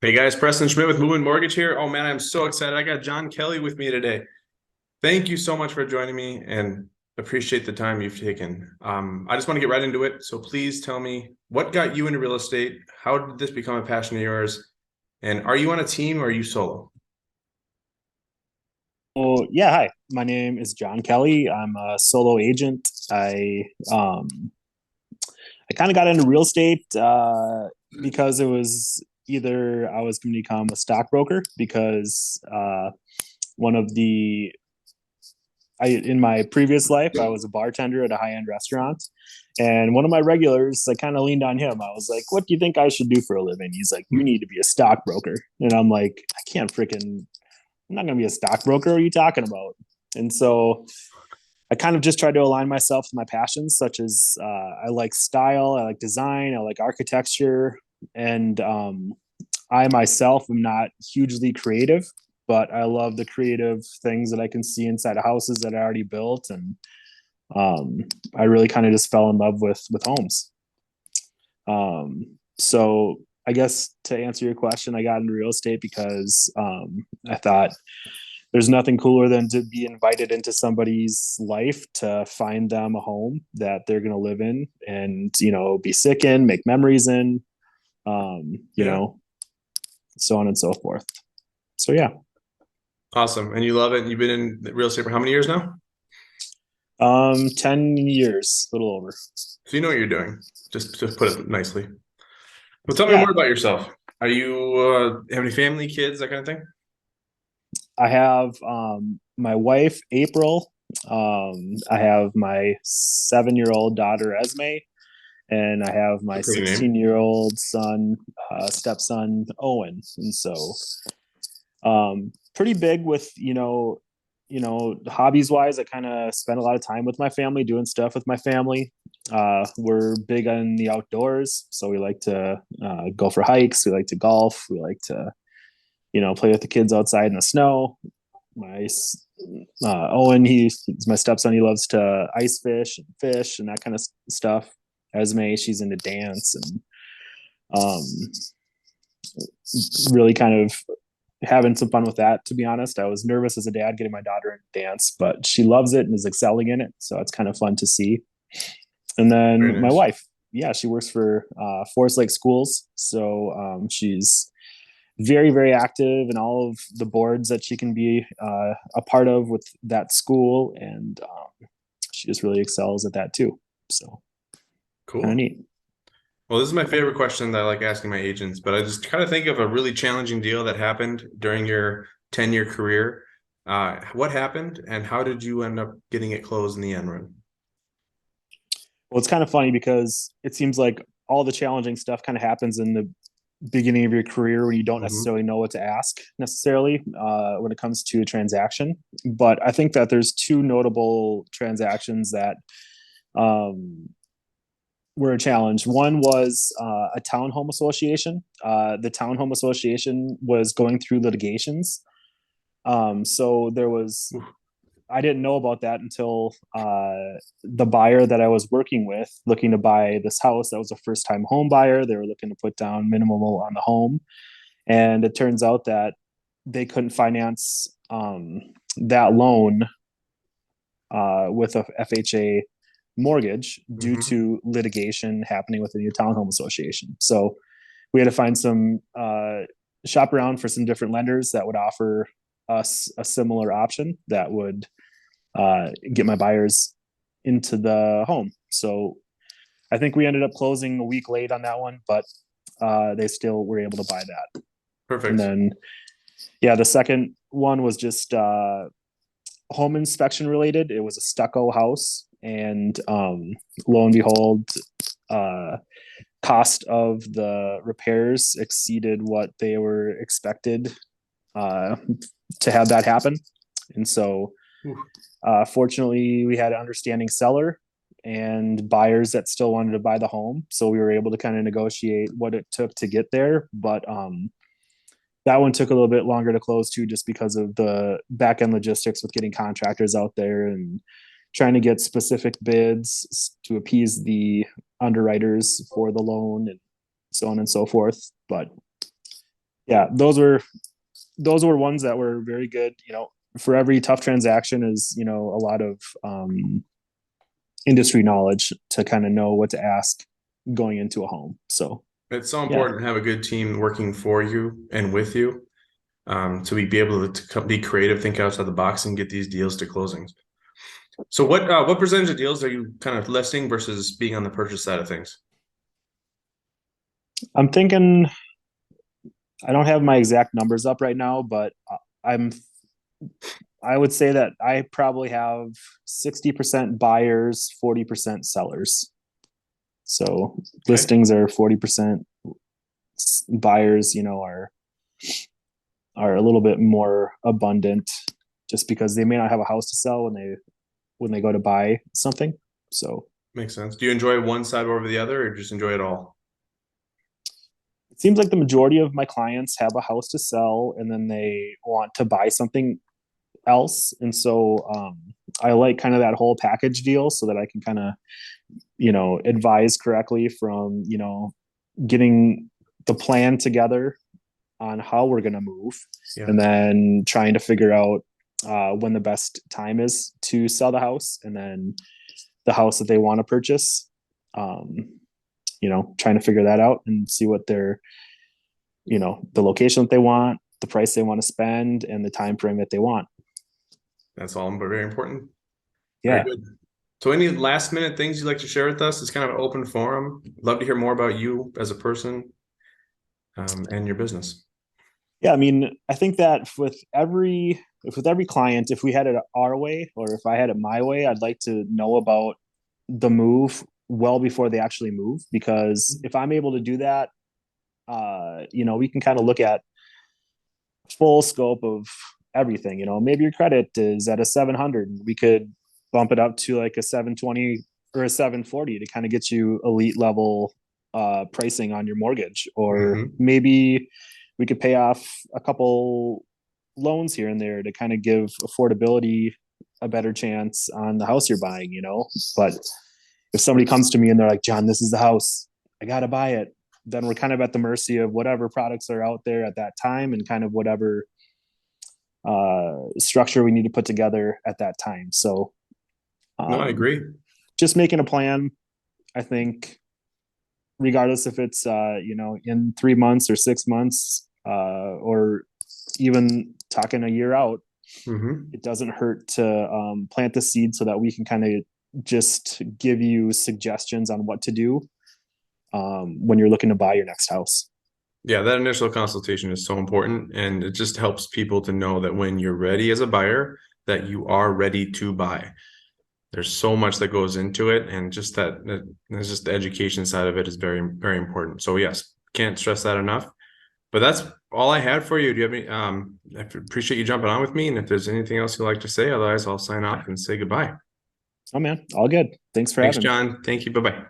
Hey guys, Preston Schmidt with Moving Mortgage here. Oh man, I'm so excited. I got John Kelley with me today. Thank you so much for joining me and appreciate the time you've taken. I just want to get right into it. So please tell me what got you into real estate? How did this become a passion of yours? And are you on a team or are you solo? Oh yeah, hi. My name is John Kelley. I'm a solo agent. I kind of got into real estate because it was either I was going to become a stockbroker because one of the I in my previous life I was a bartender at a high end restaurant, and one of my regulars I kind of leaned on him. I was like, "What do you think I should do for a living?" He's like, "You need to be a stockbroker," and I'm like, "I can't freaking I'm not going to be a stockbroker. What are you talking about?" And so I kind of just tried to align myself with my passions, such as I like style, I like design, I like architecture, and I myself am not hugely creative, but I love the creative things that I can see inside of houses that I already built, and um, I really kind of just fell in love with homes. So I guess to answer your question, I got into real estate because I thought there's nothing cooler than to be invited into somebody's life to find them a home that they're going to live in and, be sick in, make memories in, Yeah. so on and so forth. So, yeah. Awesome. And you love it. You've been in real estate for how many years now? 10 years, a little over. So you know what you're doing. Just put it nicely. Well, tell me more Yeah. about yourself. Are you have any family, kids, that kind of thing? I have my wife, April. I have my 7-year-old daughter, Esme. And I have It's a my pretty name. 16-year-old son, stepson, Owen. And so pretty big with hobbies wise. I kind of spend a lot of time with my family doing stuff with my family. We're big on the outdoors, so we like to go for hikes, we like to golf, we like to play with the kids outside in the snow. My Owen, he's my stepson, he loves to ice fish and that kind of stuff. Esme, she's into dance and um, really kind of having some fun with that. To be honest, I was nervous as a dad getting my daughter into dance, but she loves it and is excelling in it, so it's kind of fun to see. And Very then my nice. wife, yeah, she works for Forest Lake Schools, so she's very active in all of the boards that she can be a part of with that school, and she just really excels at that too. So kind of Cool. neat. Well, this is my favorite question that I like asking my agents, but I just kind of think of a really challenging deal that happened during your 10-year career. What happened and how did you end up getting it closed in the end run? Well, it's kind of funny because it seems like all the challenging stuff kind of happens in the beginning of your career when you don't Hmm. necessarily know what to ask necessarily when it comes to a transaction. But I think that there's two notable transactions that um, were a challenge. One was a townhome association. The townhome association was going through litigations. So there was I didn't know about that until the buyer that I was working with, looking to buy this house. That was a first time home buyer. They were looking to put down minimal on the home. And it turns out that they couldn't finance that loan with a FHA mortgage due Hmm. to litigation happening within the townhome association. So we had to find some shop around for some different lenders that would offer us a similar option that would get my buyers into the home. So I think we ended up closing a week late on that one, but they still were able to buy that. And Perfect. then, yeah, the second one was just home inspection related. It was a stucco house, and lo and behold, uh, cost of the repairs exceeded what they were expected uh, to have that happen. And so Oof. fortunately, we had an understanding seller and buyers that still wanted to buy the home. So we were able to kind of negotiate what it took to get there. But that one took a little bit longer to close too, just because of the back end logistics with getting contractors out there and trying to get specific bids to appease the underwriters for the loan and so on and so forth. But yeah, those were ones that were very good. You know, for every tough transaction is, you know, a lot of industry knowledge to kind of know what to ask going into a home. So It's so yeah, important to have a good team working for you and with you, to be able to be creative, think outside the box, and get these deals to closings. So what percentage of deals are you kind of listing versus being on the purchase side of things? I'm thinking I don't have my exact numbers up right now, but I'm I would say that I probably have 60% buyers, 40% sellers. So Okay, listings are 40%, buyers, you know, are a little bit more abundant just because they may not have a house to sell when they go to buy something. So makes sense. Do you enjoy one side over the other, or just enjoy it all? it seems like the majority of my clients have a house to sell and then they want to buy something else. And so I like kind of that whole package deal so that I can kind of, you know, advise correctly from, you know, getting the plan together on how we're going to move Yeah, and then trying to figure out when the best time is to sell the house and then the house that they want to purchase. Um, you know, trying to figure that out and see what their, you know, the location that they want, the price they want to spend, and the time frame that they want. that's all very important. Very Yeah. good. So any last minute things you'd like to share with us? It's kind of an open forum. Love to hear more about you as a person, and your business. Yeah, I mean, I think that with every client, if we had it our way or if I had it my way, I'd like to know about the move well before they actually move because if I'm able to do that, you know, we can kind of look at full scope of everything. You know, maybe your credit is at a 700. We could bump it up to like a 720 or a 740 to kind of get you elite level pricing on your mortgage. Or Mm-hmm. maybe we could pay off a couple loans here and there to kind of give affordability a better chance on the house you're buying, you know. But if somebody comes to me and they're like, John, this is the house, I gotta buy it, then we're kind of at the mercy of whatever products are out there at that time and kind of whatever structure we need to put together at that time. So No, I agree. just making a plan, I think, regardless if it's you know, in 3 months or 6 months, or even talking a year out, Mm-hmm. it doesn't hurt to plant the seed so that we can kind of just give you suggestions on what to do when you're looking to buy your next house. Yeah, that initial consultation is so important, and it just helps people to know that when you're ready as a buyer, that you are ready to buy. There's so much that goes into it, and just that's just the education side of it is very, very important. So yes, can't stress that enough. But that's all I had for you. Do you have any? I appreciate you jumping on with me, and if there's anything else you'd like to say, otherwise I'll sign off and say goodbye. Oh man, all good. Thanks for Thanks, having me. John. Thank you. Bye bye.